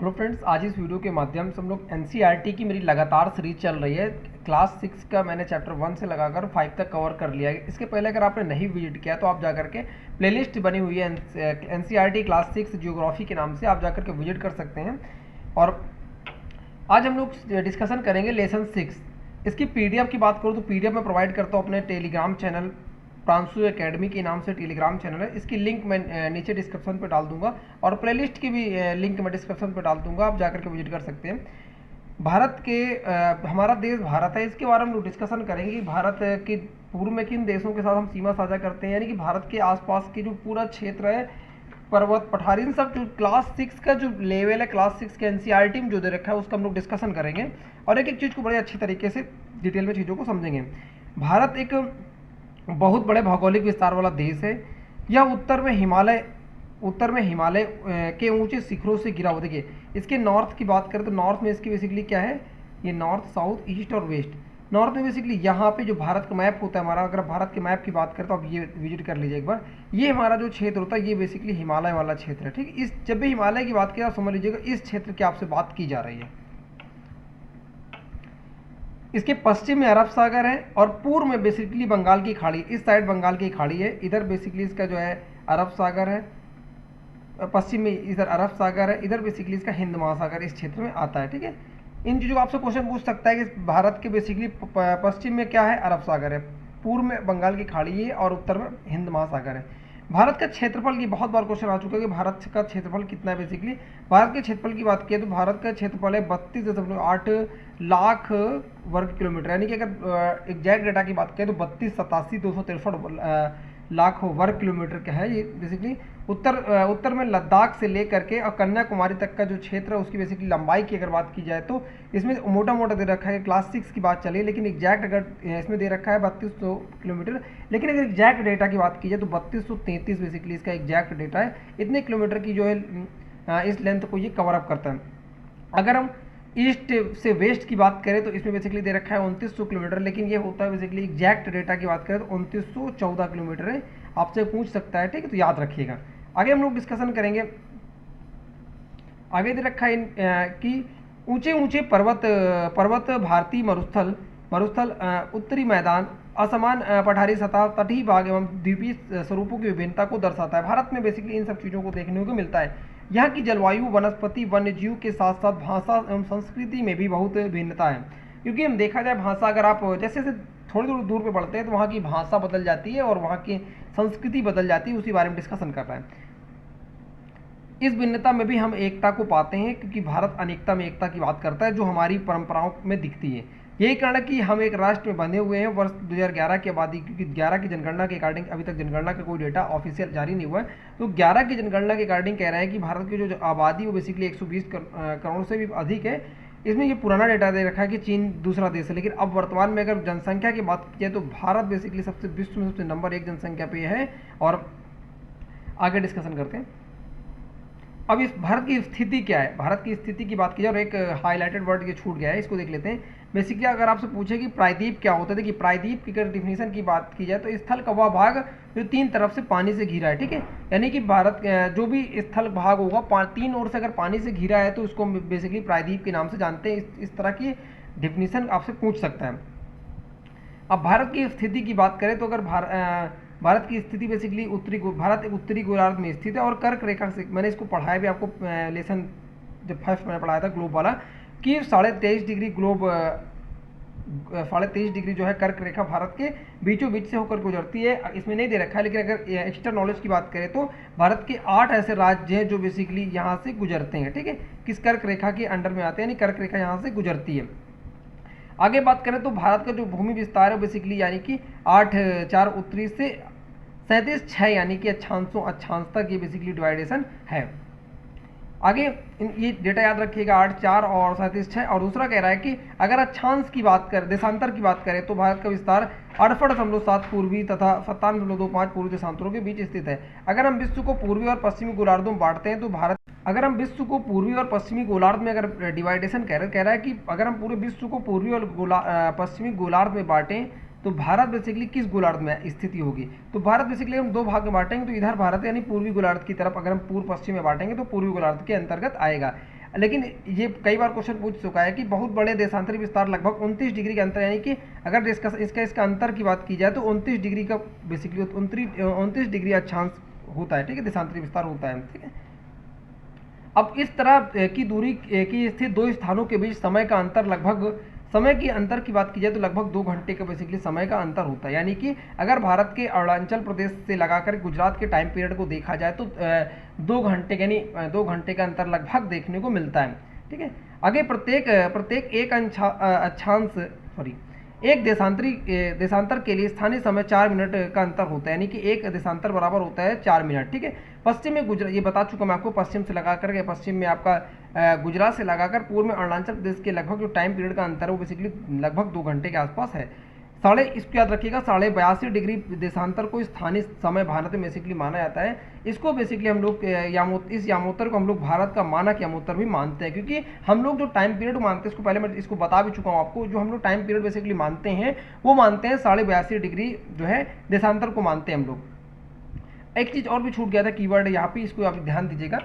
Hello friends, आज इस video के माध्यम से हम लोग एनसीईआरटी की मेरी लगातार सीरीज चल रही है। क्लास 6 का मैंने चैप्टर 1 से लगाकर 5 तक कवर कर लिया है। इसके पहले अगर आपने नहीं विजिट किया तो आप जाकर के प्लेलिस्ट बनी हुई है एनसीईआरटी क्लास 6 जियोग्राफी के नाम से, आप जाकर के विजिट कर सकते हैं। और आज हम लोग डिस्कशन करेंगे लेसन 6। इसकी पीडीएफ की बात करूँ तो पीडीएफ मैं प्रोवाइड करता हूँ अपने टेलीग्राम चैनल प्रांशु एकेडमी के नाम से टेलीग्राम चैनल है। इसकी लिंक मैं नीचे डिस्क्रिप्शन पे डाल दूंगा और प्लेलिस्ट की भी लिंक मैं डिस्क्रिप्शन पे डाल दूंगा, आप जाकर के विजिट कर सकते हैं। भारत के हमारा देश भारत है, इसके बारे में हम डिस्कशन करेंगे। भारत के पूर्व में किन देशों के साथ हम सीमा साझा करते हैं, यानी कि भारत के आसपास के जो पूरा क्षेत्र है, पर्वत पठारी, इन सब जो क्लास 6 का जो लेवल है, क्लास 6 के एनसीईआरटी में जो दे रखा है उसका हम लोग डिस्कशन करेंगे और एक एक चीज़ को बड़े अच्छे तरीके से डिटेल में चीज़ों को समझेंगे। भारत एक बहुत बड़े भौगोलिक विस्तार वाला देश है। यह उत्तर में हिमालय के ऊंचे शिखरों से घिरा हुआ। देखिए इसके नॉर्थ की बात करें तो नॉर्थ में इसकी बेसिकली क्या है, ये नॉर्थ, साउथ, ईस्ट और वेस्ट। नॉर्थ में बेसिकली यहाँ पे जो भारत का मैप होता है हमारा, अगर भारत के मैप की बात करें तो आप ये विजिट कर लीजिए एक बार। ये हमारा जो क्षेत्र होता है ये बेसिकली हिमालय वाला क्षेत्र है, ठीक है। इस जब भी हिमालय की बात करें आप समझ लीजिएगा इस क्षेत्र की आपसे बात की जा रही है। इसके पश्चिम में अरब सागर है और पूर्व में बेसिकली बंगाल की खाड़ी, इस साइड बंगाल की खाड़ी है, इधर बेसिकली इसका जो है अरब सागर है, पश्चिम में इधर अरब सागर है, इधर बेसिकली इसका हिंद महासागर इस क्षेत्र में आता है, ठीक है। इन चीज़ों को आपसे क्वेश्चन पूछ सकता है कि भारत के बेसिकली पश्चिम में क्या है, अरब सागर है, पूर्व में बंगाल की खाड़ी है और उत्तर में हिंद महासागर है। भारत का क्षेत्रफल की बहुत बार क्वेश्चन आ चुका है कि भारत का क्षेत्रफल कितना है। बेसिकली भारत के क्षेत्रफल की बात की तो भारत का क्षेत्रफल है 32.8 लाख वर्ग किलोमीटर, यानी कि अगर एग्जैक्ट डेटा की बात करें तो 32,87,263 लाख वर्ग किलोमीटर का है ये। बेसिकली उत्तर में लद्दाख से लेकर के और कन्याकुमारी तक का जो क्षेत्र है उसकी बेसिकली लंबाई की अगर बात की जाए तो इसमें मोटा मोटा दे रखा है, क्लास 6 की बात चली, लेकिन एग्जैक्ट अगर इसमें दे रखा है 3200 किलोमीटर, लेकिन अगर एग्जैक्ट डेटा की बात की जाए तो 3233 बेसिकली इसका एग्जैक्ट डेटा है। इतने किलोमीटर की जो है इस लेंथ को ये कवर अप करता है। अगर हम ईस्ट से वेस्ट की बात करें तो इसमें बेसिकली दे रखा है 2900 किलोमीटर, लेकिन ये होता है बेसिकली एग्जैक्ट डेटा की बात करें तो 2914 किलोमीटर है। आपसे पूछ सकता है, ठीक है, तो याद रखिएगा। आगे हम लोग डिस्कशन करेंगे। आगे दे रखा है कि ऊंचे ऊंचे पर्वत भारतीय मरुस्थल उत्तरी मैदान, असमान पठारी सतह, तटीय भाग एवं द्वीपीय स्वरूपों की विभिन्नता को दर्शाता है। भारत में बेसिकली इन सब चीज़ों को देखने को मिलता है। यहाँ की जलवायु, वनस्पति, वन्यजीव के साथ साथ भाषा एवं संस्कृति में भी बहुत भिन्नता है। क्योंकि हम देखा जाए भाषा, अगर आप जैसे जैसे थोड़ी दूर दूर पे बढ़ते हैं तो वहाँ की भाषा बदल जाती है और वहाँ की संस्कृति बदल जाती है, उसी बारे में डिस्कशन कर रहे हैं। इस भिन्नता में भी हम एकता को पाते हैं क्योंकि भारत अनेकता में एकता की बात करता है जो हमारी परंपराओं में दिखती है। यही कारण है कि हम एक राष्ट्र में बंधे हुए हैं। वर्ष 2011 की आबादी, क्योंकि 11 की जनगणना के अकॉर्डिंग अभी तक जनगणना का कोई डेटा ऑफिशियल जारी नहीं हुआ है, तो 11 की जनगणना के अकॉर्डिंग कह रहे हैं कि भारत की जो आबादी वो बेसिकली 120 करोड़ से भी अधिक है। इसमें ये पुराना डेटा दे रखा है कि चीन दूसरा देश है, लेकिन अब वर्तमान में अगर जनसंख्या की बात की जाए तो भारत बेसिकली विश्व में सबसे नंबर 1 जनसंख्या पे है। और आगे डिस्कशन करते हैं। अब इस भारत की स्थिति क्या है, भारत की स्थिति की बात की जाए और एक हाईलाइटेड वर्ड ये छूट गया है, इसको देख लेते हैं। बेसिकली अगर आपसे पूछे कि प्रायद्वीप क्या होता है, देखिए प्रायद्वीप की अगर डिफिनेशन की बात की जाए तो स्थल का वह भाग जो 3 तरफ से पानी से घिरा है, ठीक है। यानी कि भारत जो भी स्थल भाग होगा 3 ओर से अगर पानी से घिरा है तो उसको बेसिकली प्रायद्वीप के नाम से जानते हैं। इस तरह की डिफिनेशन आपसे पूछ सकता है। अब भारत की स्थिति की बात करें तो अगर भारत की स्थिति बेसिकली भारत एक उत्तरी गोलार्ध में स्थित है और कर्क रेखा से, मैंने इसको पढ़ाया भी आपको लेसन जब फर्स्ट मैंने पढ़ाया था ग्लोब वाला, कि 23.5 डिग्री ग्लोब 23.5 डिग्री जो है कर्क रेखा भारत के बीचों बीच से होकर गुजरती है। इसमें नहीं दे रखा है, लेकिन अगर एक्स्ट्रा नॉलेज की बात करें तो भारत के 8 ऐसे राज्य हैं जो बेसिकली यहाँ से गुजरते हैं, ठीक है, किस कर्क रेखा के अंडर में आते हैं, यानी कर्क रेखा यहाँ से गुजरती है। आगे बात करें तो भारत का जो भूमि विस्तार है बेसिकली यानी कि 8/4 उत्तरी से 37/6 यानी कि अक्षांश तक ये बेसिकली डिवाइडेशन है। आगे ये डेटा याद रखिएगा, 8/4 और 37/6। और दूसरा कह रहा है कि अगर अक्षांश की बात करें, देशांतर की बात करें तो भारत का विस्तार 68.7 पूर्वी तथा 57.25 पूर्वी देशांतरों के बीच स्थित है। अगर हम विश्व को पूर्वी और पश्चिमी गोलार्धों में बांटते हैं तो अगर हम विश्व को पूर्वी और पश्चिमी गोलार्ध में अगर डिवाइडेशन कह रहा है कि अगर हम पूरे विश्व को पूर्वी और पश्चिमी गोलार्ध में बांटें तो भारत बेसिकली किस गोलार्ध में स्थिति होगी, तो भारत बेसिकली हम 2 भाग में बांटेंगे तो इधर भारत यानी पूर्वी गोलार्ध की तरफ, अगर हम पूर्व पश्चिम में बांटेंगे तो पूर्वी गोलार्ध के अंतर्गत आएगा। लेकिन ये कई बार क्वेश्चन पूछ चुका है कि बहुत बड़े देशांतरी विस्तार लगभग 29 डिग्री के अंतर, यानी कि अगर इसका अंतर की बात की जाए तो 29 डिग्री का बेसिकली 29 डिग्री अक्षांश होता है, ठीक है, देशांतरी विस्तार होता है, ठीक है। अब इस तरह की दूरी की स्थित दो स्थानों के बीच समय का अंतर लगभग, समय के अंतर की बात की जाए तो लगभग 2 घंटे का बेसिकली समय का अंतर होता है। यानी कि अगर भारत के अरुणाचल प्रदेश से लगाकर गुजरात के टाइम पीरियड को देखा जाए तो 2 घंटे, यानी 2 घंटे का अंतर लगभग देखने को मिलता है, ठीक है। आगे प्रत्येक एक देशांतर के लिए स्थानीय समय 4 मिनट का अंतर होता है, यानी कि एक देशांतर बराबर होता है 4 मिनट, ठीक है। पश्चिम में गुजरात, ये बता चुका मैं आपको, पश्चिम से लगा करके, पश्चिम में आपका गुजरात से लगाकर पूर्व में अरुणाचल प्रदेश के लगभग जो टाइम पीरियड का अंतर है वो बेसिकली लगभग 2 घंटे के आसपास है। इसको याद रखिएगा, 82.5 डिग्री देशांतर को स्थानीय समय भारत में बेसिकली माना जाता है। इसको बेसिकली हम लोग इस यामोत्तर को हम लोग भारत का मानक यामोत्तर भी मानते हैं, क्योंकि हम लोग जो टाइम पीरियड मानते हैं, इसको पहले मैं इसको बता भी चुका हूँ आपको, जो हम लोग टाइम पीरियड बेसिकली मानते हैं वो मानते हैं 82.5 डिग्री जो है देशांतर को मानते हैं हम लोग। एक चीज़ और भी छूट गया था कीवर्ड यहाँ पे, इसको आप ध्यान दीजिएगा।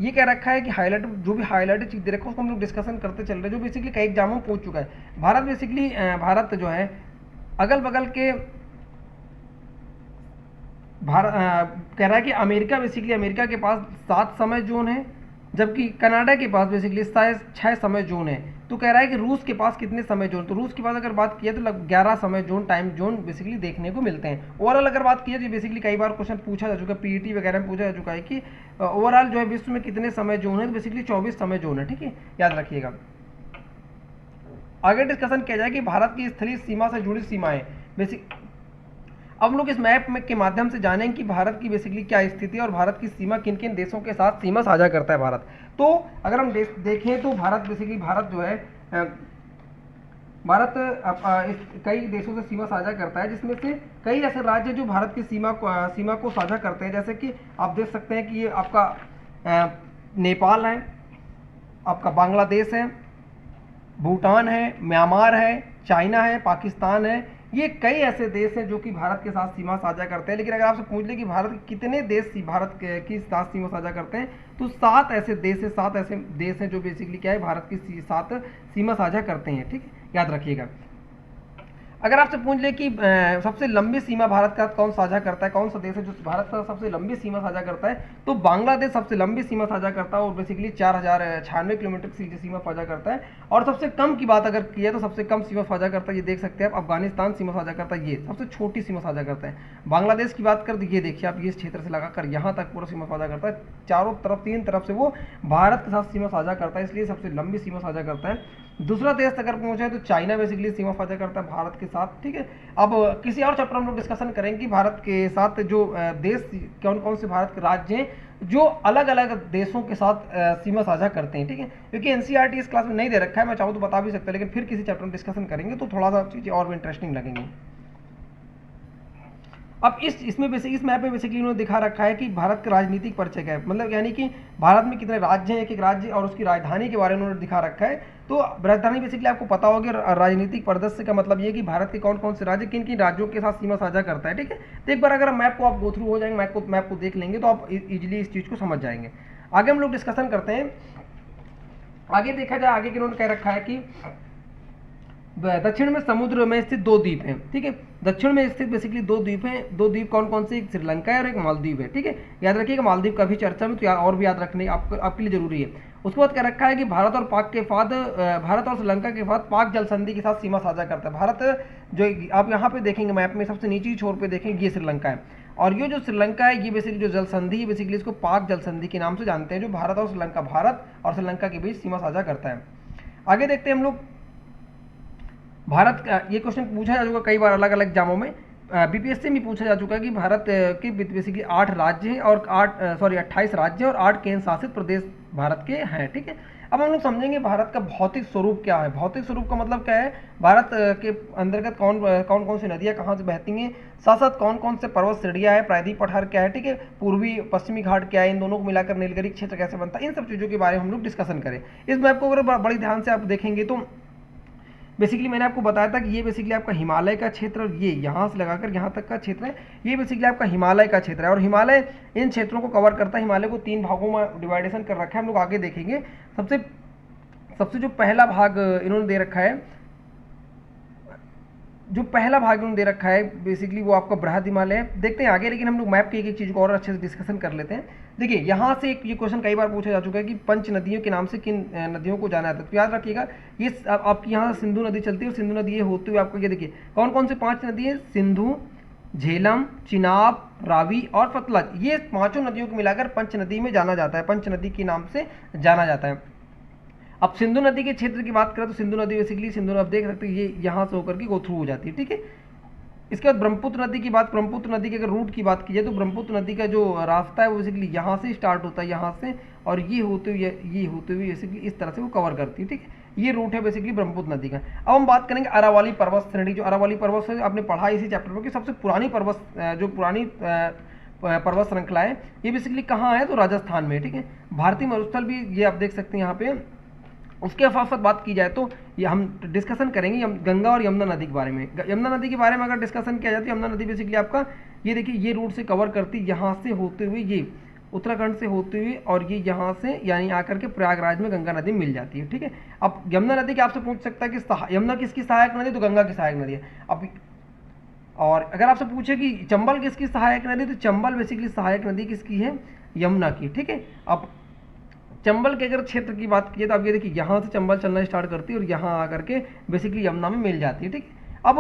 ये कह रखा है कि हाईलाइट, जो भी हाईलाइटेड चीज दे रखा है उसको हम लोग डिस्कशन करते चल रहे हैं, जो बेसिकली कई एग्जामों में पूछ चुका है। भारत जो है अगल बगल के कह रहा है कि अमेरिका के पास 7 समय जोन है, जबकि कनाडा के पास बेसिकली 6 समय जोन है। तो कह रहा है कि रूस के पास कितने समय जोन, तो रूस के पास अगर बात की तो लगभग 11 समय जोन, टाइम जोन बेसिकली देखने को मिलते हैं। ओवरऑल अगर बात की तो बेसिकली कई बार क्वेश्चन पूछा जा चुका है, पीईटी वगैरह में पूछा जा चुका है कि ओवरऑल जो है विश्व में कितने समय जोन है, तो बेसिकली 24 समय जोन है, ठीक है, याद रखिएगा। आगे डिस्कशन किया जाए कि भारत की स्थलीय सीमा से जुड़ी सीमाएं बेसिक। अब लोग इस मैप में के माध्यम से जानेंगे कि भारत की बेसिकली क्या स्थिति है और भारत की सीमा किन किन देशों के साथ सीमा साझा करता है भारत। तो अगर हम देखें तो भारत जो है कई देशों से सीमा साझा करता है, जिसमें से कई ऐसे राज्य जो भारत की सीमा को साझा करते हैं, जैसे कि आप देख सकते हैं कि ये आपका नेपाल है, आपका बांग्लादेश है, भूटान है, म्यांमार है, चाइना है, पाकिस्तान है। ये कई ऐसे देश हैं जो कि भारत के साथ सीमा साझा करते हैं। लेकिन अगर आपसे पूछ ले कि भारत के कितने देश भारत के साथ सीमा साझा करते हैं, तो 7 ऐसे देश हैं जो बेसिकली क्या है, भारत के साथ सीमा साझा करते हैं, ठीक है, याद रखिएगा। अगर आपसे पूछ ले कि सबसे लंबी सीमा भारत का कौन साझा करता है, कौन सा देश है जो भारत का सबसे लंबी सीमा साझा करता है, तो बांग्लादेश सबसे लंबी सीमा साझा करता है और बेसिकली 4096 किलोमीटर की सीमा साझा करता है। और सबसे कम की बात अगर की है तो सबसे कम सीमा साझा करता है, ये देख सकते हैं आप, अफगानिस्तान सीमा साझा करता है, ये सबसे छोटी सीमा साझा करता है। बांग्लादेश की बात कर दी, ये देखिए आप, ये क्षेत्र से लगाकर यहाँ तक पूरा सीमा साझा करता है, चारों तरफ 3 तरफ से वो भारत के साथ सीमा साझा करता है, इसलिए सबसे लंबी सीमा साझा करता है। दूसरा देश अगर पूछे तो चाइना बेसिकली सीमा साझा करता है भारत के साथ, ठीक है। अब किसी और चैप्टर हम लोग डिस्कशन करेंगे कि भारत के साथ जो देश कौन कौन से भारत के राज्य हैं जो अलग अलग देशों के साथ सीमा साझा करते हैं, ठीक है, क्योंकि एनसीईआरटी इस क्लास में नहीं दे रखा है, मैं चाहूँ तो बता भी सकता, लेकिन फिर किसी चैप्टर में डिस्कशन करेंगे तो थोड़ा सा चीज़ें और भी इंटरेस्टिंग लगेंगी। अब इस मैप में बेसिकली उन्होंने दिखा रखा है कि भारत का राजनीतिक परिचय क्या है, मतलब यानी कि भारत में कितने राज्य हैं, एक राज्य और उसकी राजधानी के बारे में उन्होंने दिखा रखा है। तो राजधानी बेसिकली आपको पता होगी, राजनीतिक परिदृश्य का मतलब ये कि भारत के कौन कौन से राज्य किन किन राज्यों के साथ सीमा साझा करता है, ठीक है। तो एक बार अगर मैप को आप गो थ्रू हो जाएंगे, मैप को देख लेंगे तो आप इजीली इस चीज़ को समझ जाएंगे। आगे हम लोग डिस्कशन करते हैं। आगे देखा जाए, आगे इन्होंने कह रखा है कि दक्षिण में समुद्र में स्थित 2 द्वीप हैं, ठीक है, दक्षिण में स्थित बेसिकली 2 द्वीप हैं। 2 द्वीप कौन कौन से, एक श्रीलंका है और एक मालदीव है, ठीक है, याद रखिएगा। मालदीव का भी चर्चा में तो और भी याद रखने आपके लिए जरूरी है। उसके बाद कह रखा है कि भारत और श्रीलंका के बाद पाक जल संधि के साथ सीमा साझा करता है। भारत जो आप यहाँ पे देखेंगे मैप में सबसे नीचे छोर पे देखेंगे, ये श्रीलंका है, और ये जो श्रीलंका है ये बेसिकली जो जल संधि है बेसिकली इसको पाक जल संधि के नाम से जानते हैं, जो भारत और श्रीलंका के बीच सीमा साझा करता है। आगे देखते हैं हम लोग भारत का, ये क्वेश्चन पूछा जा चुका कई बार अलग अलग एग्जामों में, बीपीएससी में पूछा जा चुका है कि भारत के बेसिकली 8 राज्य हैं और 28 राज्य और 8 केंद्र शासित प्रदेश भारत के हैं, ठीक है। अब हम लोग समझेंगे भारत का भौतिक स्वरूप क्या है। भौतिक स्वरूप का मतलब क्या है, भारत के अंतर्गत कौन कौन सी नदियाँ कहाँ से बहती हैं, साथ साथ कौन कौन से पर्वत श्रेणियाँ है, प्रायद्वीप पठार क्या है, ठीक है, पूर्वी पश्चिमी घाट क्या है, इन दोनों को मिलाकर नीलगिरी क्षेत्र कैसे बनता है, इन सब चीज़ों के बारे में हम लोग डिस्कशन करें। इस मैप को अगर बड़ी ध्यान से आप देखेंगे तो बेसिकली मैंने आपको बताया था कि ये बेसिकली आपका हिमालय का क्षेत्र, और ये यहाँ से लगाकर यहाँ तक का क्षेत्र है, ये बेसिकली आपका हिमालय का क्षेत्र है। और हिमालय इन क्षेत्रों को कवर करता है। हिमालय को 3 भागों में डिवाइडेशन कर रखा है, हम लोग आगे देखेंगे। सबसे जो पहला भाग इन्होंने दे रखा है, जो पहला भाग इन्होंने दे रखा है बेसिकली वो आपका बृहद हिमालय है। देखते हैं आगे, लेकिन हम लोग मैप की एक चीज़ को और अच्छे से डिस्कशन कर लेते हैं। देखिए यहाँ से एक ये क्वेश्चन कई बार पूछा जा चुका है कि पंच नदियों के नाम से किन नदियों को जाना जाता है। तो याद रखिएगा, ये आपकी यहाँ सिंधु नदी चलती है, और सिंधु नदी ये होते हुए आपको ये देखिए कौन कौन से 5 नदी है, सिंधु, झेलम, चिनाब, रावी और सतलज। ये 5 नदियों को मिलाकर पंच नदी में जाना जाता है, पंच नदी के नाम से जाना जाता है। अब सिंधु नदी के क्षेत्र की बात करें तो सिंधु नदी बेसिकली सिंधु नदी आप देख सकते हैं ये यहाँ से होकर के गो थ्रू हो जाती है, ठीक है। इसके बाद ब्रह्मपुत्र नदी की बात, ब्रह्मपुत्र नदी के अगर रूट की बात की जाए तो ब्रह्मपुत्र नदी का जो रास्ता है वो बेसिकली यहाँ से स्टार्ट होता है, यहाँ से, और ये होते हुए बेसिकली इस तरह से वो कवर करती है, ठीक है। ये रूट है बेसिकली ब्रह्मपुत्र नदी का। अब हम बात करेंगे अरावली पर्वत श्रेणी। जो अरावली पर्वत श्रेणी आपने पढ़ा इसी चैप्टर में कि सबसे पुरानी पर्वत श्रृंखला है, ये बेसिकली कहाँ है तो राजस्थान में, ठीक है। भारतीय मरुस्थल भी ये आप देख सकते हैं यहाँ पे। उसके साथ साथ बात की जाए तो ये हम डिस्कशन करेंगे गंगा और यमुना नदी के बारे में। यमुना नदी के बारे में अगर डिस्कशन किया जाए तो यमुना नदी बेसिकली आपका ये देखिए ये रूट से कवर करती, यहाँ से होते हुए ये उत्तराखंड से होते हुए, और ये यहाँ से यानी आकर के प्रयागराज में गंगा नदी मिल जाती है, ठीक है। अब यमुना नदी के आपसे पूछ सकता है कि यमुना किसकी सहायक नदी, तो गंगा की सहायक नदी है। अब और अगर आपसे पूछे कि चंबल किसकी सहायक नदी, तो चंबल बेसिकली सहायक नदी किसकी है, यमुना की, ठीक है। अब चंबल के अगर क्षेत्र की बात की तो अब ये देखिए यहाँ से चंबल चलना स्टार्ट करती है और यहाँ आकर के बेसिकली यमुना में मिल जाती है, ठीक है। अब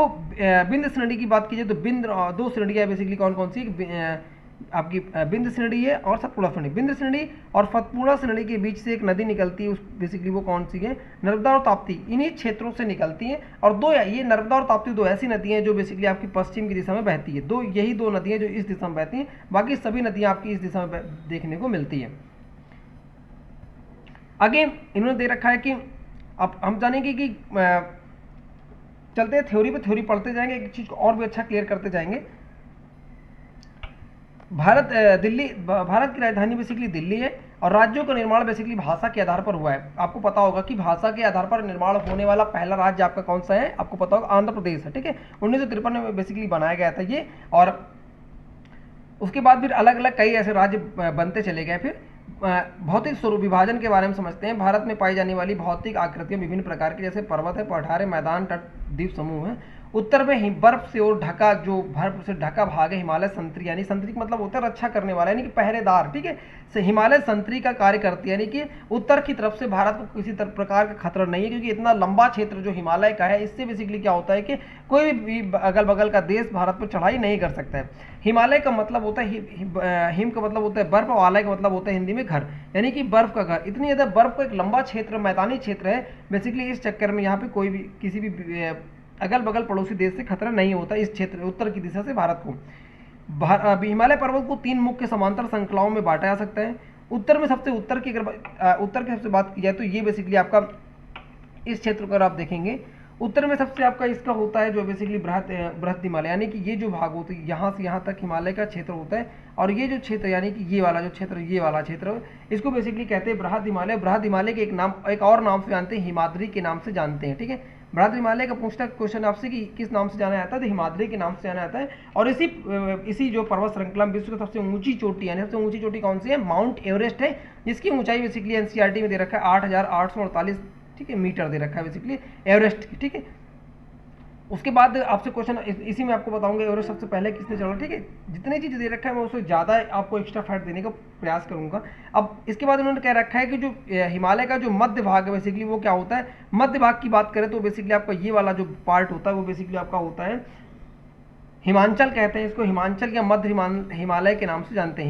बिंद श्रेणी की बात कीजिए तो बिंद 2 श्रेणियाँ बेसिकली कौन कौन सी, आपकी बिंद श्रेणी है और सतपुड़ा श्रेणी। बिंद श्रेणी और सतपुड़ा श्रेणी के बीच से एक नदी निकलती है, उस बेसिकली वो कौन सी है, नर्मदा और ताप्ती। इन्हीं क्षेत्रों से निकलती हैं, और ये नर्मदा और ताप्ती 2 ऐसी नदियाँ हैं जो बेसिकली आपकी पश्चिम की दिशा में बहती है। यही 2 नदियाँ जो इस दिशा में बहती हैं, बाकी सभी नदियाँ आपकी इस दिशा में देखने को मिलती है। आगे इन्होंने दे रखा है कि अब हम जानेंगे कि चलते हैं थ्योरी पे, थ्योरी पढ़ते जाएंगे, एक चीज को और भी अच्छा क्लियर करते जाएंगे। भारत की राजधानी बेसिकली दिल्ली है, और राज्यों का निर्माण बेसिकली भाषा के आधार पर हुआ है। आपको पता होगा कि भाषा के आधार पर निर्माण होने वाला पहला राज्य आपका कौन सा है, आपको पता होगा आंध्र प्रदेश है, ठीक है। 1953 में बेसिकली बनाया गया था ये, और उसके बाद फिर अलग अलग कई ऐसे राज्य बनते चले गए। फिर भौतिक स्वरूप विभाजन के बारे में समझते हैं। भारत में पाई जाने वाली भौतिक आकृतियां विभिन्न प्रकार की, जैसे पर्वत है, पठारे, मैदान, तट, द्वीप समूह है। उत्तर में बर्फ से और ढका, जो बर्फ से ढका भाग है, हिमालय संतरी, यानी संतरी का मतलब होता है रक्षा करने वाला, यानी कि पहरेदार, ठीक है। से हिमालय संतरी का कार्य करती है, यानी कि उत्तर की तरफ से भारत को किसी प्रकार का खतरा नहीं है, क्योंकि इतना लंबा क्षेत्र जो हिमालय का है, इससे बेसिकली क्या होता है कि कोई भी अगल बगल का देश भारत पर चढ़ाई नहीं कर सकता है। हिमालय का मतलब होता है हिम का मतलब होता है बर्फ, और आलय का मतलब होता है हिंदी में घर, यानी कि बर्फ का घर। इतनी ज़्यादा बर्फ का एक लंबा क्षेत्र, मैदानी क्षेत्र है बेसिकली। इस चक्कर में यहाँ पे कोई भी किसी भी अगल बगल पड़ोसी देश से खतरा नहीं होता इस क्षेत्र उत्तर की दिशा से भारत को। हिमालय पर्वत को 3 मुख्य समांतर श्रृंखलाओं में बांटा जा सकता है। उत्तर में सबसे उत्तर की सबसे बात की जाए तो ये बेसिकली आपका इस क्षेत्र को अगर आप देखेंगे, उत्तर में सबसे आपका इसका होता है जो बेसिकली बृहद हिमालय, यानी कि ये जो भाग होते हैं यहाँ से यहाँ तक हिमालय का क्षेत्र होता है, और ये जो क्षेत्र यानी कि ये वाला क्षेत्र इसको बेसिकली कहते हैं बृहद हिमालय। बृहद हिमालय के एक और नाम से जानते हैं, हिमाद्री के नाम से जानते हैं, ठीक है। बृहद हिमालय का पूछता क्वेश्चन आपसे कि किस नाम से जाना जाता है, तो हिमाद्री के नाम से जाना जाता है। और इसी जो पर्वत श्रृंखला में विश्व की सबसे ऊंची चोटी, यानी सबसे ऊंची चोटी कौन सी है, माउंट एवरेस्ट है, जिसकी ऊंचाई बेसिकली एनसीईआरटी में दे रखा है 8,848, ठीक है, मीटर दे रखा है बेसिकली एवरेस्ट की, ठीक है। उसके बाद आपसे क्वेश्चन इसी में आपको बताऊंगा एवरेस्ट सबसे पहले किसने चढ़ा, ठीक है। जितनी चीज़ दे रखा है मैं उससे ज़्यादा आपको एक्स्ट्रा फैक्ट देने का प्रयास करूंगा। अब इसके बाद उन्होंने कह रखा है कि जो हिमालय का जो मध्य भाग है बेसिकली वो क्या होता है, मध्य भाग की बात करें तो बेसिकली आपका ये वाला जो पार्ट होता है वो बेसिकली आपका होता है हिमांचल, कहते हैं इसको, हिमांचल या मध्य हिमालय के नाम से जानते हैं,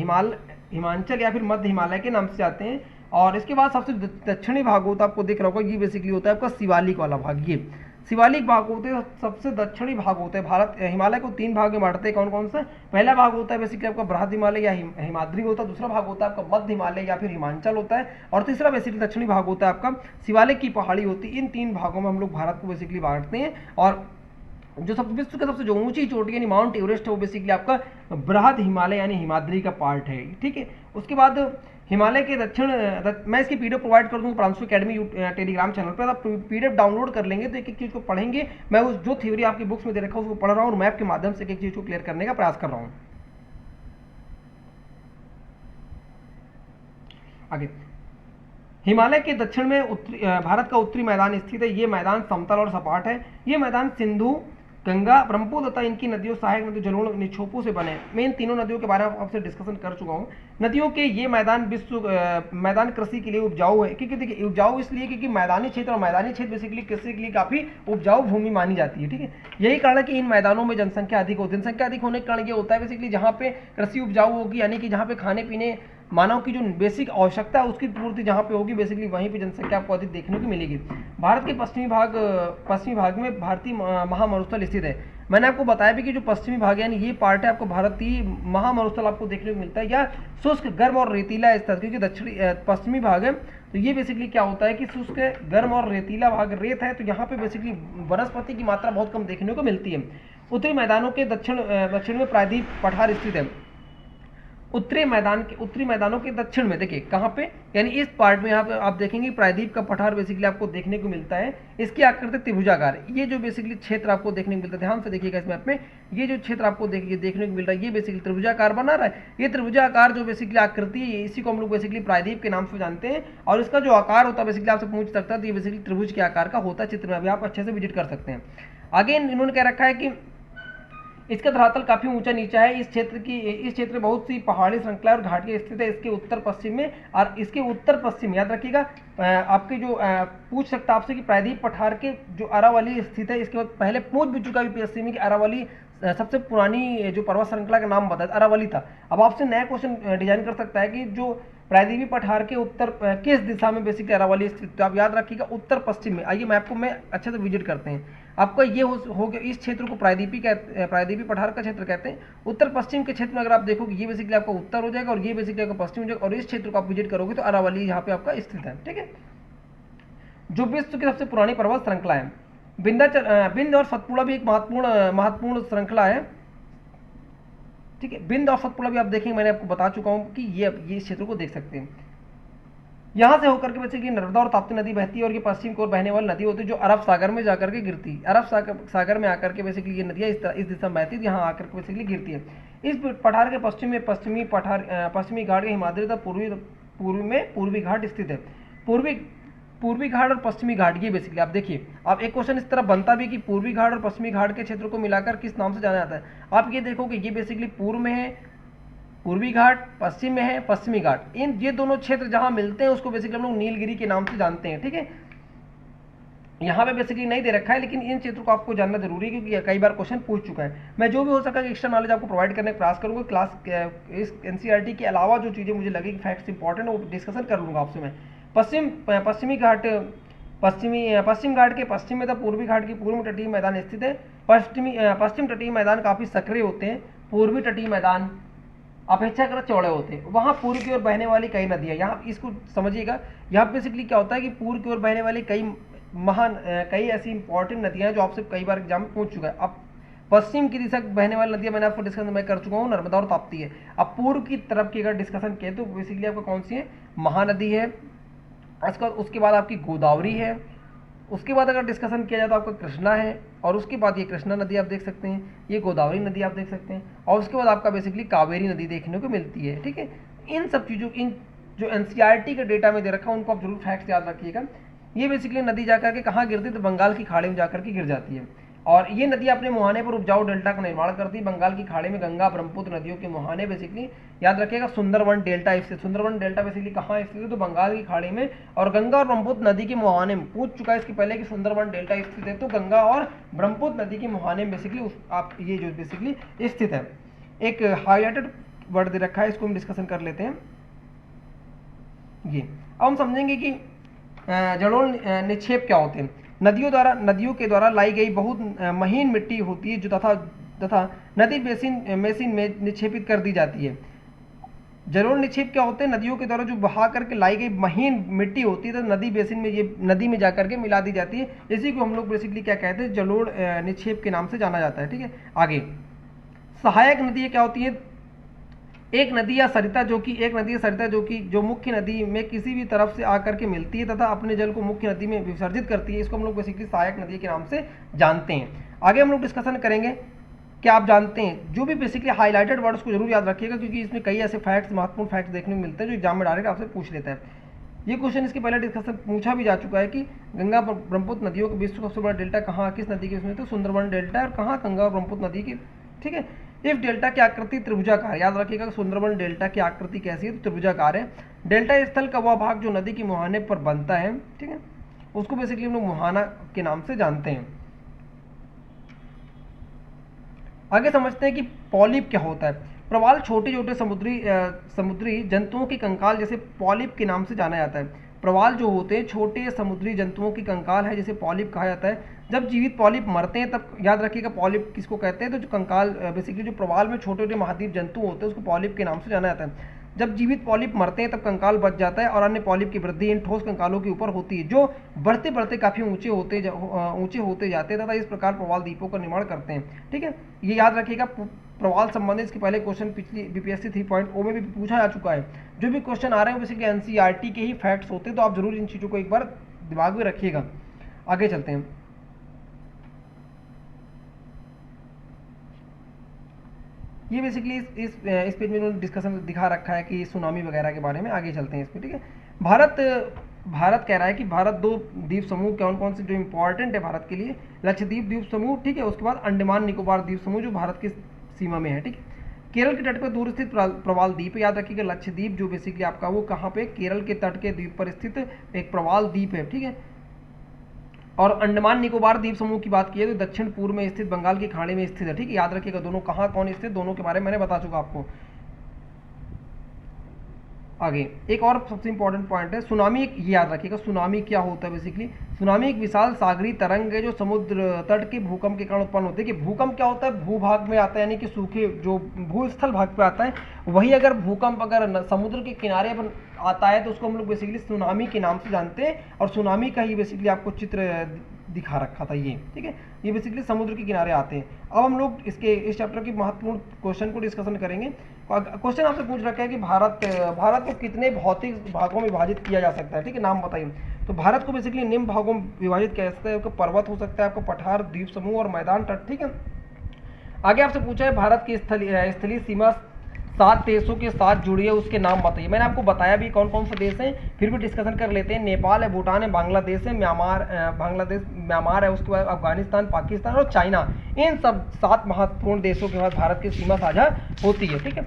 हिमांचल या फिर मध्य हिमालय के नाम से जाते हैं। और इसके बाद सबसे दक्षिणी भाग होता है, आपको देख रहा होगा, ये बेसिकली होता है आपका शिवालिक वाला भाग। ये शिवालिक भाग होते हैं, सबसे दक्षिणी भाग होते हैं। भारत हिमालय को 3 भाग में बांटते हैं, कौन कौन सा, पहला भाग होता है बेसिकली आपका बृहद हिमालय या हिमाद्री होता है, दूसरा भाग होता है आपका मध्य हिमालय या फिर हिमांचल होता है, और तीसरा बेसिकली दक्षिणी भाग होता है आपका शिवालिक की पहाड़ी होती है। इन 3 भागों में हम लोग भारत को बेसिकली बांटते हैं। और जो विश्व के सबसे जो ऊंची चोटी यानी माउंट एवरेस्ट है वो बेसिकली आपका बृहद हिमालय यानी हिमाद्री का पार्ट है, ठीक है। उसके बाद हिमालय के दक्षिण मैं इसकी पीडीएफ प्रोवाइड कर दूंगा प्रांशु अकेडमी टेलीग्राम चैनल पर। आप पीडीएफ डाउनलोड कर लेंगे तो एक एक चीज़ को पढ़ेंगे। मैं उस जो थ्योरी आपकी बुक्स में दे रखा हूँ उसको पढ़ रहा हूँ और मैप के माध्यम से एक एक चीज़ को क्लियर करने का प्रयास कर रहा हूँ। आगे, हिमालय के दक्षिण में भारत का उत्तरी मैदान स्थित है। ये मैदान समतल और सपाट है। ये मैदान सिंधु, गंगा, ब्रह्मपुत्र तथा इनकी नदियों, सहायक नदियों, जलोढ़, निक्षोपों से बने। मैं इन तीनों नदियों के बारे में आपसे डिस्कशन कर चुका हूँ। नदियों के ये मैदान मैदान कृषि के लिए उपजाऊ है। क्योंकि देखिए उपजाऊ इसलिए क्योंकि मैदानी क्षेत्र, और मैदानी क्षेत्र बेसिकली कृषि के लिए काफी उपजाऊ भूमि मानी जाती है। ठीक है, यही कारण है कि इन मैदानों में जनसंख्या अधिक होती है। जनसंख्या अधिक होने के कारण ये होता है बेसिकली जहाँ पे कृषि उपजाऊ होगी, यानी कि जहाँ पे खाने पीने मानव की जो बेसिक आवश्यकता है उसकी पूर्ति जहाँ पे होगी बेसिकली वहीं पे जनसंख्या आपको अधिक देखने को मिलेगी। भारत के पश्चिमी भाग में भारतीय महामरुस्थल स्थित है। मैंने आपको बताया भी कि जो पश्चिमी भाग यानी ये पार्ट है आपको भारतीय महामरुस्थल आपको देखने को मिलता है, या शुष्क, गर्म और रेतीला स्तर। क्योंकि दक्षिणी पश्चिमी भाग है तो ये बेसिकली क्या होता है कि शुष्क, गर्म और रेतीला भाग रेत है, तो यहाँ पे बेसिकली वनस्पति की मात्रा बहुत कम देखने को मिलती है। उत्तरी मैदानों के दक्षिण में प्रायद्वीप पठार स्थित है। उत्तरी मैदानों के दक्षिण में देखिए कहाँ पे, यानी इस पार्ट में यहाँ पे आप देखेंगे प्रायद्वीप का पठार बेसिकली आपको देखने को मिलता है। इसकी आकृति त्रिभुजाकार, ये जो बेसिकली क्षेत्र आपको देखने को मिलता है, ध्यान से देखिएगा इस मैप में, ये जो क्षेत्र आपको देखने को मिल रहा है ये बेसिकली त्रिभुजाकार बना रहा है। ये त्रिभुजाकार जो बेसिकली आकृति है इसी को हम लोग बेसिकली प्रायद्वीप के नाम से जानते हैं। और इसका जो आकार होता है बेसिकली आपसे पूछ सकता है तो ये बेसिकली त्रिभुज के आकार का होता है। चित्र में अभी आप अच्छे से विजिट कर सकते हैं। आगे इन्होंने कह रखा है कि इसका धरातल काफी ऊंचा नीचा है। इस क्षेत्र में बहुत सी पहाड़ी श्रृंखला और घाटियां स्थित है। इसके उत्तर पश्चिम में, और इसके उत्तर पश्चिम याद रखिएगा आपके जो पूछ सकता आपसे कि प्रायद्वीप पठार के जो अरावली स्थित है, इसके बाद पहले पूछ भी चुका यूपीएससी में कि अरावली सबसे पुरानी जो पर्वत श्रृंखला का नाम बताया अरावली था। अब आपसे नया क्वेश्चन डिजाइन कर सकता है कि जो प्रायद्वीपीय पठार के उत्तर किस दिशा में बेसिकली अरावली स्थित, तो आप याद रखिएगा उत्तर पश्चिम में। आइए मैप को मैं अच्छे से विजिट करते हैं। आपका ये हो गया, इस क्षेत्र को प्रायद्वीपीय पठार का क्षेत्र कहते हैं। उत्तर पश्चिम के क्षेत्र में अगर आप देखोगे ये बेसिकली आपका उत्तर हो जाएगा और ये बेसिकली आपका पश्चिम हो जाएगा, और इस क्षेत्र को आप विजिट करोगे तो अरावली यहाँ पे आपका स्थित है। ठीक है, जो विश्व की सबसे पुरानी पर्वत श्रृंखला है। बिंद और सतपुड़ा भी एक महत्वपूर्ण श्रृंखला है। ठीक है, बिंद और सतपुड़ा भी आप देखेंगे, मैंने आपको बता चुका हूं कि ये इस क्षेत्र को देख सकते हैं। यहां से होकर के वैसे कि नर्मदा और ताप्ती नदी बहती है, और ये पश्चिम की ओर बहने वाली नदी होती है जो अरब सागर में जाकर के गिरती है। अरब सागर में आकर के बेसिकली ये नदियां इस दिशा में बहती है, यहाँ आकर के बेसिकली गिरती है। इस पठार के पश्चिम में पश्चिमी घाट के हिमाद्री तथा पूर्वी घाट स्थित है। पूर्वी घाट और पश्चिमी घाट ये बेसिकली आप देखिए, आप एक क्वेश्चन इस तरह बनता भी कि पूर्वी घाट और पश्चिमी घाट के क्षेत्र को मिलाकर किस नाम से जाना जाता है। आप ये देखो कि ये बेसिकली पूर्व में है पूर्वी घाट, पश्चिम में है पश्चिमी घाट। इन ये दोनों क्षेत्र जहां मिलते हैं उसको बेसिकली हम लोग नीलगिरी के नाम से जानते हैं। ठीक है, यहाँ पे बेसिकली नहीं दे रखा है, लेकिन इन क्षेत्रों को आपको जानना जरूरी है क्योंकि कई बार क्वेश्चन पूछ चुका है। मैं जो भी हो सका एक्स्ट्रा नॉलेज आपको प्रोवाइड करने का प्रयास करूंगा। क्लास इस एनसीईआरटी के अलावा जो चीज़ें मुझे लगेगी फैक्ट्स इंपॉर्टेंट वो डिस्कशन कर लूंगा आपसे मैं। पश्चिम घाट के पश्चिम में तथा पूर्वी घाट की पूर्व तटीय मैदान स्थित है। पश्चिम तटीय मैदान काफी सक्रिय होते हैं। पूर्वी तटीय मैदान अपेक्षाकृत चौड़े होते हैं। वहाँ पूर्व की ओर बहने वाली कई नदियाँ, यहाँ इसको समझिएगा, यहाँ बेसिकली क्या होता है कि पूर्व की ओर बहने वाली कई ऐसी इंपॉर्टेंट नदियाँ हैं जो आपसे कई बार एग्जाम में पूछ चुका है। अब पश्चिम की दिशा बहने वाली नदियाँ मैंने आपको डिस्कशन मैं कर चुका हूँ, नर्मदा और ताप्ती है। अब पूर्व की तरफ की अगर डिस्कशन किए तो बेसिकली आपको कौन सी है, महानदी है। उसके बाद आपकी गोदावरी है। उसके बाद अगर डिस्कशन किया जाए तो आपका कृष्णा है, और उसके बाद ये कृष्णा नदी आप देख सकते हैं, ये गोदावरी नदी आप देख सकते हैं, और उसके बाद आपका बेसिकली कावेरी नदी देखने को मिलती है। ठीक है, इन सब चीज़ों इन जो एनसीईआरटी के डेटा में दे रखा है उनको आप जरूर फैक्ट्स याद रखिएगा। ये बेसिकली नदी जाकर के कहाँ गिरती है तो बंगाल की खाड़ी में जाकर के गिर जाती है, और ये नदी अपने मुहाने पर उपजाऊ डेल्टा का निर्माण करती है। बंगाल की खाड़ी में गंगा ब्रह्मपुत्र नदियों के मुहाने बेसिकली याद रखिएगा सुंदरवन डेल्टा स्थित। सुंदरवन डेल्टा बेसिकली कहाँ स्थित है तो बंगाल की खाड़ी में, और गंगा और ब्रह्मपुत्र नदी के मुहाने में पूछ चुका है इसके पहले कि सुंदरवन डेल्टा स्थित है, तो गंगा और ब्रह्मपुत्र नदी के मुहाने में बेसिकली आप ये जो बेसिकली स्थित है। एक हाईलाइटेड वर्ड दे रखा है, इसको हम डिस्कशन कर लेते हैं। ये अब हम समझेंगे कि जलोढ़ निक्षेप क्या होते हैं। नदियों के द्वारा लाई गई बहुत महीन मिट्टी होती है जो तथा नदी बेसिन में निक्षेपित कर दी जाती है। जलोढ़ निक्षेप क्या होते हैं, नदियों के द्वारा जो बहा करके लाई गई महीन मिट्टी होती है तो नदी बेसिन में ये नदी में जाकर के मिला दी जाती है। इसी को हम लोग बेसिकली क्या कहते हैं, जलोढ़ निक्षेप के नाम से जाना जाता है। ठीक है, आगे सहायक नदियाँ क्या होती है, एक नदी या सरिता जो कि जो मुख्य नदी में किसी भी तरफ से आकर के मिलती है तथा अपने जल को मुख्य नदी में विसर्जित करती है, इसको हम लोग बेसिकली सहायक नदी के नाम से जानते हैं। आगे हम लोग डिस्कशन करेंगे। क्या आप जानते हैं, जो भी बेसिकली हाईलाइटेड वर्ड्स को जरूर याद रखिएगा, क्योंकि इसमें कई ऐसे फैक्ट्स, महत्वपूर्ण फैक्ट्स देखने को मिलते हैं जो एग्जाम में डायरेक्ट आपसे पूछ लेता है। ये क्वेश्चन इसके पहले डिस्कशन पूछा भी जा चुका है कि गंगा ब्रह्मपुत्र नदियों के विश्व का सबसे बड़ा डेल्टा कहाँ, किस नदी के उसमें, तो सुंदरबन डेल्टा, और कहाँ, गंगा और ब्रह्मपुत्र नदी की। ठीक है। इफ डेल्टा की आकृति त्रिभुजाकार, याद रखिएगा सुंदरबन डेल्टा की आकृति कैसी है, तो त्रिभुजाकार है। डेल्टा स्थल का वह भाग जो नदी के मुहाने पर बनता है, ठीक है, उसको बेसिकली हम लोग मुहाना के नाम से जानते हैं। आगे समझते हैं कि पॉलिप क्या होता है। प्रवाल छोटे छोटे समुद्री जंतुओं के कंकाल जैसे पॉलिप के नाम से जाना जाता है। प्रवाल जो होते हैं छोटे समुद्री जंतुओं के कंकाल है, जिसे पॉलिप कहा जाता है। जब जीवित पॉलिप मरते हैं तब याद रखिएगा पॉलिप किसको कहते हैं, तो जो कंकाल बेसिकली जो प्रवाल में छोटे छोटे महाद्वीप जंतु होते हैं उसको पॉलिप के नाम से जाना जाता है। जब जीवित पॉलिप मरते हैं तब कंकाल बच जाता है और अन्य पॉलिप की वृद्धि इन ठोस कंकालों के ऊपर होती है, जो बढ़ते बढ़ते काफ़ी ऊंचे होते जाते हैं तथा इस प्रकार प्रवाल द्वीपों का निर्माण करते हैं। ठीक है, ये याद रखिएगा। प्रवाल संबंधित इसके पहले क्वेश्चन पिछली बीपीएससी 3.0 में भी पूछा जा चुका है। जो भी क्वेश्चन आ रहे हैं बेसिकली एनसीईआरटी के ही फैक्ट्स होते हैं, तो आप जरूर इन चीज़ों को एक बार दिमाग में रखिएगा। आगे चलते हैं। ये बेसिकली इस पेज में इन्होंने डिस्कशन दिखा रखा है कि सुनामी वगैरह के बारे में। आगे चलते हैं इस पर। ठीक है, भारत कह रहा है कि भारत 2 द्वीप समूह कौन कौन से जो इंपॉर्टेंट है भारत के लिए, लक्षद्वीप द्वीप समूह, ठीक है, उसके बाद अंडमान निकोबार द्वीप समूह जो भारत की सीमा में है। ठीक है, केरल के तट पर दूर स्थित प्रवाल द्वीप, याद रखिएगा लक्षद्वीप जो बेसिकली आपका वो कहाँ पे, केरल के तट के द्वीप पर स्थित एक प्रवाल द्वीप है। ठीक है, और अंडमान निकोबार द्वीप समूह की बात की तो दक्षिण पूर्व में स्थित बंगाल की खाड़ी में स्थित है। ठीक है, याद रखिएगा दोनों कहाँ कौन स्थित, दोनों के बारे में मैंने बता चुका आपको। आगे एक और सबसे इंपॉर्टेंट पॉइंट है सुनामी। ये याद रखिएगा सुनामी क्या होता है। बेसिकली सुनामी एक विशाल सागरीय तरंग है जो समुद्र तट के भूकंप के कारण उत्पन्न होती है। कि भूकंप क्या होता है, भूभाग में आता है, यानी कि सूखे जो भूस्थल भाग पे आता है, वही अगर भूकंप अगर समुद्र के किनारे पर आता है तो उसको हम लोग बेसिकली सुनामी के नाम से जानते हैं। और सुनामी का ही बेसिकली आपको चित्र दिखा रखा था ये। ठीक है, ये बेसिकली समुद्र के किनारे आते हैं। अब हम लोग इस चैप्टर के महत्वपूर्ण क्वेश्चन को डिस्कशन करेंगे। क्वेश्चन आपसे पूछ रखा है कि भारत को कितने भौतिक भागों में विभाजित किया जा सकता है। ठीक है, नाम बताइए। तो भारत को बेसिकली निम्न भागों में विभाजित किया जा सकता है। आपका पर्वत हो सकता है, आपका पठार, द्वीप समूह और मैदान तट। ठीक है, आगे आपसे पूछा है भारत की स्थलीय सीमा 7 देशों के साथ जुड़ी है, उसके नाम बताइए। मैंने आपको बताया भी कौन कौन से देश हैं, फिर भी डिस्कशन कर लेते हैं। नेपाल है, भूटान है, बांग्लादेश है, म्यांमार है, उसके बाद अफगानिस्तान, पाकिस्तान और चाइना। इन सब 7 महत्वपूर्ण देशों के बाद भारत की सीमा साझा होती है। ठीक है,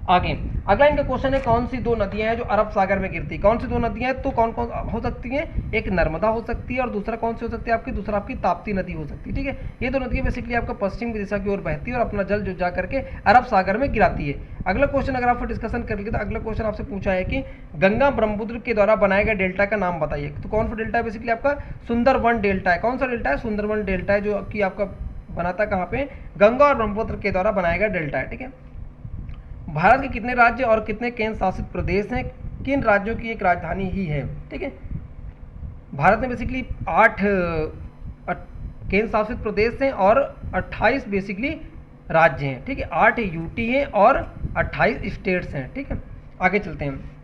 आगे अगला इनका क्वेश्चन है कौन सी 2 नदियां हैं जो अरब सागर में गिरती है। कौन सी 2 नदियां हैं, तो कौन कौन हो सकती हैं, एक नर्मदा हो सकती है और दूसरा कौन सी हो सकती है आपकी, दूसरा आपकी ताप्ती नदी हो सकती है। ठीक है, ये 2 नदियां बेसिकली आपका पश्चिम की दिशा की ओर बहती है और अपना जल जो जा करके अरब सागर में गिराती है। अगला क्वेश्चन अगर आप डिस्कशन कर लेंगे तो अगला क्वेश्चन आपसे पूछा है कि गंगा ब्रह्मपुत्र के द्वारा बनाए गए डेल्टा का नाम बताइए। तो कौन सा डेल्टा है, बेसिकली आपका सुंदरवन डेल्टा है। कौन सा डेल्टा है, सुंदरवन डेल्टा है, जो कि आपका बनाता कहाँ पे, गंगा और ब्रह्मपुत्र के द्वारा बनाया गया डेल्टा है। ठीक है, भारत के कितने राज्य और कितने केंद्र शासित प्रदेश हैं, किन राज्यों की एक राजधानी ही है। ठीक है, भारत में बेसिकली 8 केंद्र शासित प्रदेश हैं और 28 बेसिकली राज्य हैं। ठीक है, 8 यूटी हैं और 28 स्टेट्स हैं। ठीक है, आगे चलते हैं।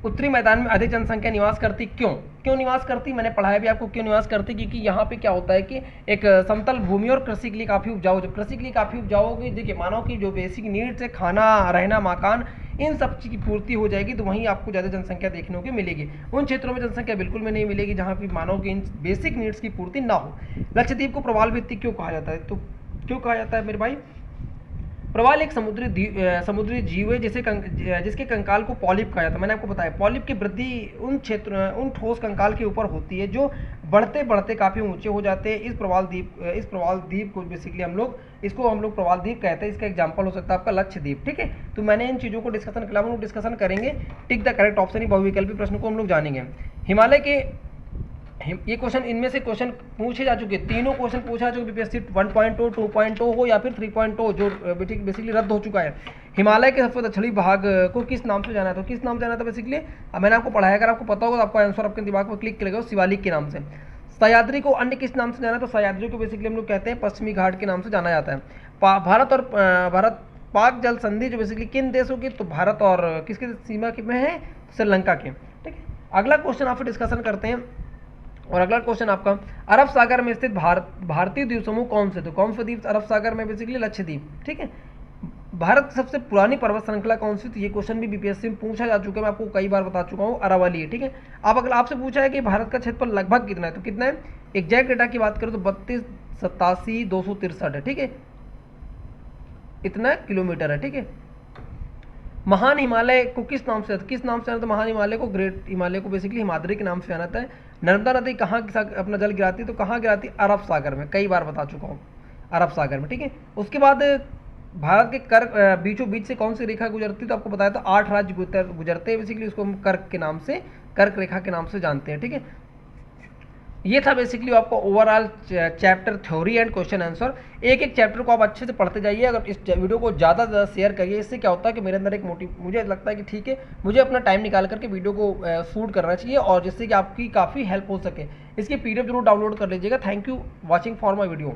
उत्तरी मैदान में अधिक जनसंख्या निवास करती, क्यों निवास करती, मैंने पढ़ाया भी आपको क्यों निवास करती, क्योंकि यहाँ पे क्या होता है कि एक समतल भूमि और कृषि के लिए काफ़ी उपजाऊ, जब कृषि के लिए काफ़ी उपजाऊ होगी, देखिए मानव की जो बेसिक नीड्स है, खाना, रहना, मकान, इन सब चीज़ की पूर्ति हो जाएगी, तो वहीं आपको ज़्यादा जनसंख्या देखने को मिलेगी। उन क्षेत्रों में जनसंख्या बिल्कुल में नहीं मिलेगी जहाँ पर मानव की इन बेसिक नीड्स की पूर्ति ना हो। लक्षद्वीप को प्रवाल भित्ति क्यों कहा जाता है, तो क्यों कहा जाता है मेरे भाई, प्रवाल एक समुद्री जीव है जिसके कंकाल को पॉलिप कहा जाता है। मैंने आपको बताया पॉलिप की वृद्धि उन ठोस कंकाल के ऊपर होती है जो बढ़ते बढ़ते काफ़ी ऊंचे हो जाते हैं। इस प्रवाल द्वीप को बेसिकली हम लोग प्रवाल द्वीप कहते हैं। इसका एग्जांपल हो सकता है आपका लक्षद्वीप। ठीक है, तो मैंने इन चीज़ों को डिस्कशन किया, हम लोग डिस्कशन करेंगे। टिक द करेक्ट ऑप्शन ही बहुविकल्पी प्रश्न को हम लोग जानेंगे। हिमालय के ये क्वेश्चन, इनमें से क्वेश्चन पूछे जा चुके, तीनों क्वेश्चन पूछा जो बीपीएससी 1.0, 2.0 हो या फिर 3.0 जो बेसिकली रद्द हो चुका है। हिमालय के सबसे दक्षिणी भाग को किस नाम से जाना है, तो किस नाम से जाना था बेसिकली, मैंने आपको पढ़ाया, अगर आपको पता होगा तो आपको आंसर आपके दिमाग पर क्लिक करेगा, शिवालिक के नाम से। सह्याद्री को अन्य किस नाम से जाना है, तो सह्याद्री को बेसिकली हम लोग कहते हैं पश्चिमी घाट के नाम से जाना जाता है। भारत पाक जल संधि जो बेसिकली किन देशों की, तो भारत और किसके सीमा के में है, श्रीलंका के। ठीक है, अगला क्वेश्चन आपसे डिस्कशन करते हैं। और अगला क्वेश्चन आपका, अरब सागर में स्थित भारतीय द्वीप समूह कौन से, तो कौन से द्वीप अरब सागर में, बेसिकली लक्षद्वीप। ठीक है, भारत की सबसे पुरानी पर्वत श्रृंखला कौन सी, तो ये क्वेश्चन भी बीपीएससी में पूछा जा चुका है, मैं आपको कई बार बता चुका हूँ, अरावली है। ठीक है, अब अगर आपसे पूछा है कि भारत का क्षेत्रफल लगभग कितना है, तो कितना है, एग्जैक्ट डेटा की बात करें तो 32,87,263 है। ठीक है, इतना किलोमीटर है। ठीक है, महान हिमालय को किस नाम से जाना था, महान हिमालय को ग्रेट हिमालय को बेसिकली हिमाद्री के नाम से जाना था। नर्मदा नदी कहाँ अपना जल गिराती है, तो कहाँ गिराती है, अरब सागर में, कई बार बता चुका हूँ, अरब सागर में। ठीक है, उसके बाद भारत के कर्क बीचों बीच से कौन सी रेखा गुजरती है, तो आपको बताया था 8 राज्य गुजरते हैं, बेसिकली उसको हम कर्क के नाम से, कर्क रेखा के नाम से जानते हैं। ठीक है, ये था बेसिकली आपको overall chapter theory and question answer. एक एक चैप्टर को आप अच्छे से पढ़ते जाइए, अगर इस वीडियो को ज़्यादा से ज़्यादा शेयर करिए। इससे क्या होता है कि मेरे अंदर एक मोटिव, मुझे लगता है कि ठीक है, मुझे अपना टाइम निकाल करके वीडियो को शूट करना चाहिए, और जिससे कि आपकी काफ़ी हेल्प हो सके। इसकी पीडीएफ जरूर डाउनलोड कर लीजिएगा। Thank you watching for my video.